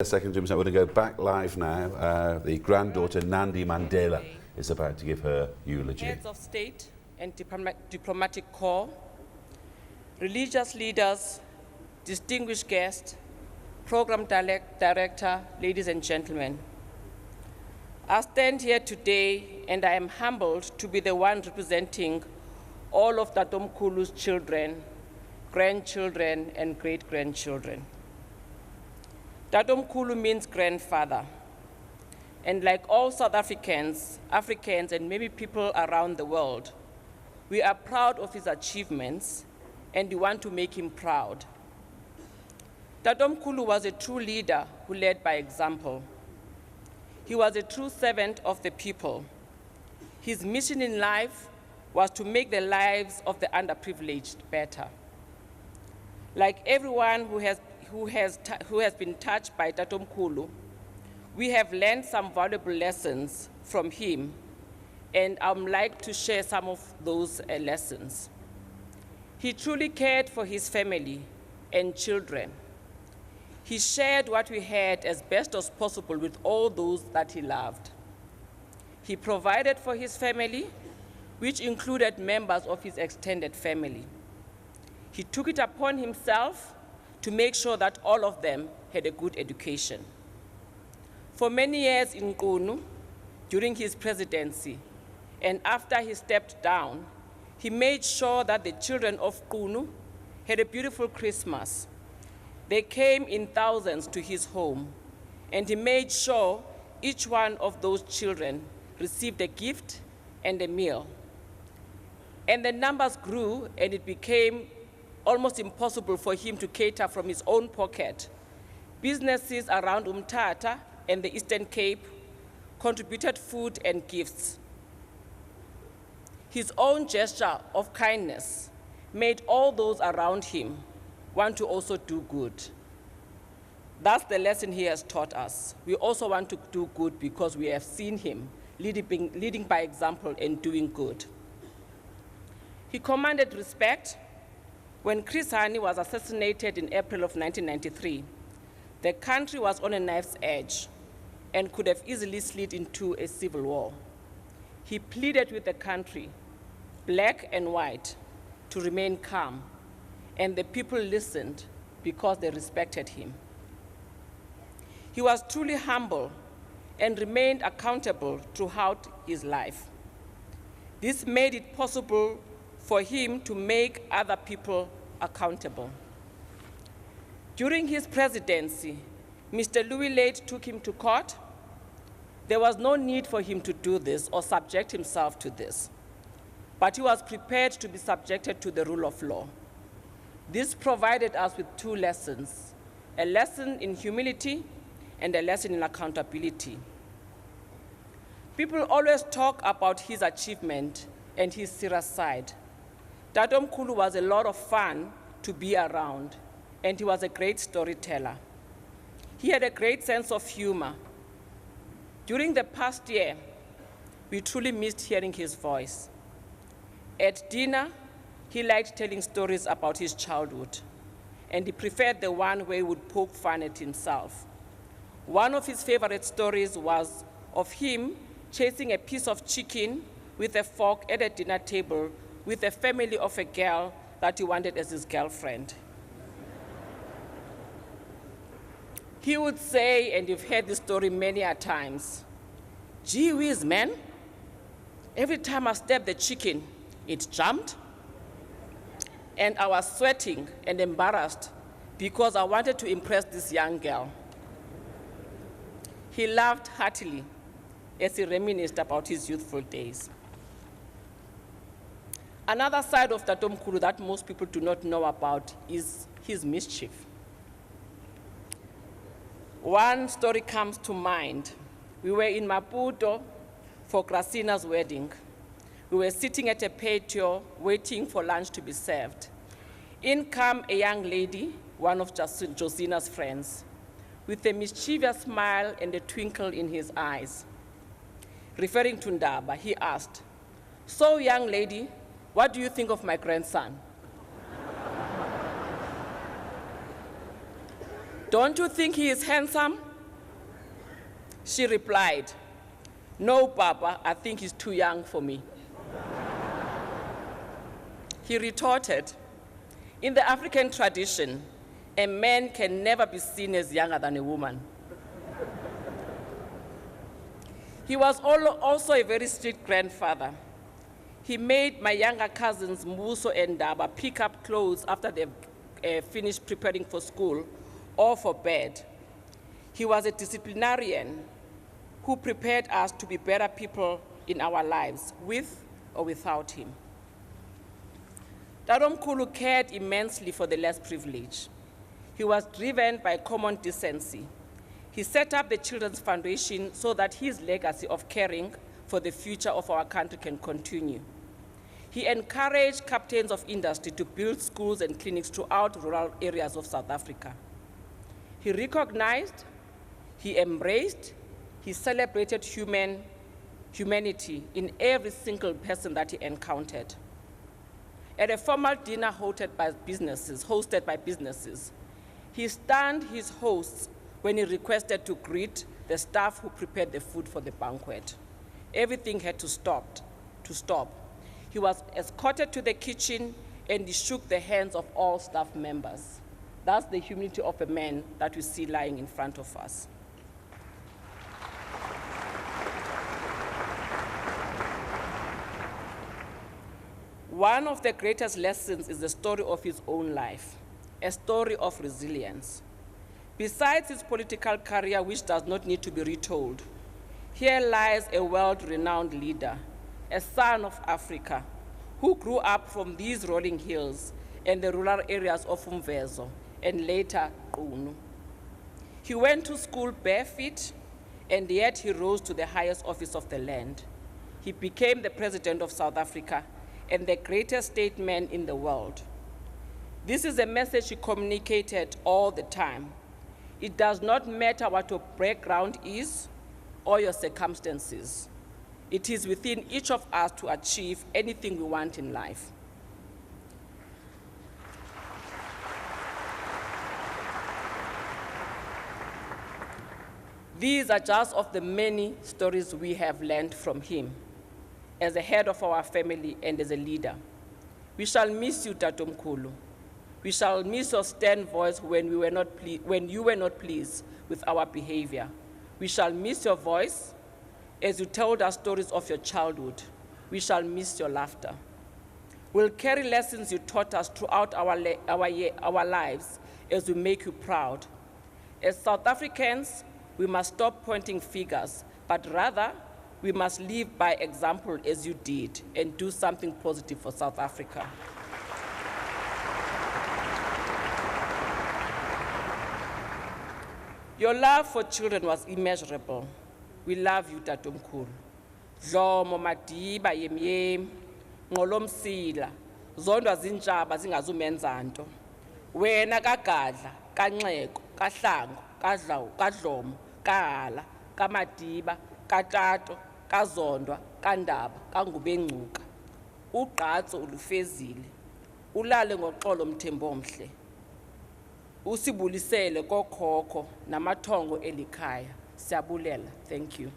second, Jim. So we're going to go back live now. The granddaughter, Nandi Mandela, is about to give her eulogy. Heads of state and diplomatic corps, religious leaders, distinguished guests, program director, ladies and gentlemen. I stand here today and I am humbled to be the one representing all of Tatomkhulu's children, grandchildren, and great-grandchildren. Tatomkhulu means grandfather. And like all South Africans, and maybe people around the world, we are proud of his achievements and we want to make him proud. Tatomkhulu was a true leader who led by example. He was a true servant of the people. His mission in life was to make the lives of the underprivileged better. Like everyone who has been touched by Tatomkhulu, we have learned some valuable lessons from him, and I would like to share some of those lessons. He truly cared for his family and children. He shared what we had as best as possible with all those that he loved. He provided for his family, which included members of his extended family. He took it upon himself to make sure that all of them had a good education. For many years in Qunu, during his presidency, and after he stepped down, he made sure that the children of Qunu had a beautiful Christmas. They came in thousands to his home, and he made sure each one of those children received a gift and a meal. And the numbers grew, and it became almost impossible for him to cater from his own pocket. Businesses around Umtata and the Eastern Cape contributed food and gifts. His own gesture of kindness made all those around him want to also do good. That's the lesson he has taught us. We also want to do good because we have seen him leading by example and doing good. He commanded respect. When Chris Hani was assassinated in April of 1993, the country was on a knife's edge and could have easily slid into a civil war. He pleaded with the country, black and white, to remain calm, and the people listened because they respected him. He was truly humble and remained accountable throughout his life. This made it possible for him to make other people accountable. During his presidency, Mr. Louis Late took him to court. There was no need for him to do this or subject himself to this, but he was prepared to be subjected to the rule of law. This provided us with two lessons, a lesson in humility and a lesson in accountability. People always talk about his achievement and his serious side. Tatomkhulu was a lot of fun to be around, and he was a great storyteller. He had a great sense of humor. During the past year, we truly missed hearing his voice. At dinner, he liked telling stories about his childhood, and he preferred the one where he would poke fun at himself. One of his favorite stories was of him chasing a piece of chicken with a fork at a dinner table with the family of a girl that he wanted as his girlfriend. He would say, and you've heard this story many a times, "Gee whiz, man, every time I stabbed the chicken, it jumped." And I was sweating and embarrassed because I wanted to impress this young girl. He laughed heartily as he reminisced about his youthful days. Another side of Tatomkhulu that most people do not know about is his mischief. One story comes to mind. We were in Maputo for Gracina's wedding. We were sitting at a patio waiting for lunch to be served. In came a young lady, one of Josina's friends, with a mischievous smile and a twinkle in his eyes. Referring to Ndaba, he asked, "So, young lady, what do you think of my grandson?" "Don't you think he is handsome?" She replied, "No, Papa, I think he's too young for me." He retorted, "In the African tradition, a man can never be seen as younger than a woman." He was also a very strict grandfather. He made my younger cousins, Muso and Daba, pick up clothes after they've finished preparing for school or for bed. He was a disciplinarian who prepared us to be better people in our lives, with or without him. Tatomkhulu cared immensely for the less privileged. He was driven by common decency. He set up the Children's Foundation so that his legacy of caring for the future of our country can continue. He encouraged captains of industry to build schools and clinics throughout rural areas of South Africa. He recognized, he embraced, he celebrated humanity in every single person that he encountered. At a formal dinner hosted by businesses, he stunned his hosts when he requested to greet the staff who prepared the food for the banquet. Everything had to stop. He was escorted to the kitchen and he shook the hands of all staff members. That's the humility of a man that we see lying in front of us. One of the greatest lessons is the story of his own life, a story of resilience. Besides his political career, which does not need to be retold, here lies a world-renowned leader, a son of Africa, who grew up from these rolling hills and the rural areas of Umvezo and later Qunu. He went to school barefoot, and yet he rose to the highest office of the land. He became the President of South Africa and the greatest statesman in the world. This is a message he communicated all the time. It does not matter what your background is or your circumstances. It is within each of us to achieve anything we want in life. These are just of the many stories we have learned from him as a head of our family and as a leader. We shall miss you, Tatomkhulu. We shall miss your stern voice when you were not pleased with our behavior. We shall miss your voice as you told us stories of your childhood. We shall miss your laughter. We'll carry lessons you taught us throughout our lives as we make you proud. As South Africans, we must stop pointing fingers, but rather we must live by example as you did and do something positive for South Africa. Your love for children was immeasurable. We love you, Tatomkhulu. Dlomo madiba yemyem, ngolomsila, zondwa zinjaba zingazumenzanto. Wena kagadla, kanxeko, kahlango, kadlomo, kahala, kamadiba, katato, kazondwa, kandaba, kangubengcuka. Ugqatso ulufezile. Ulale ngoxolo mthembomhle. Usibulisele kokhokho namathongo elikhaya. Siyabulela. Thank you.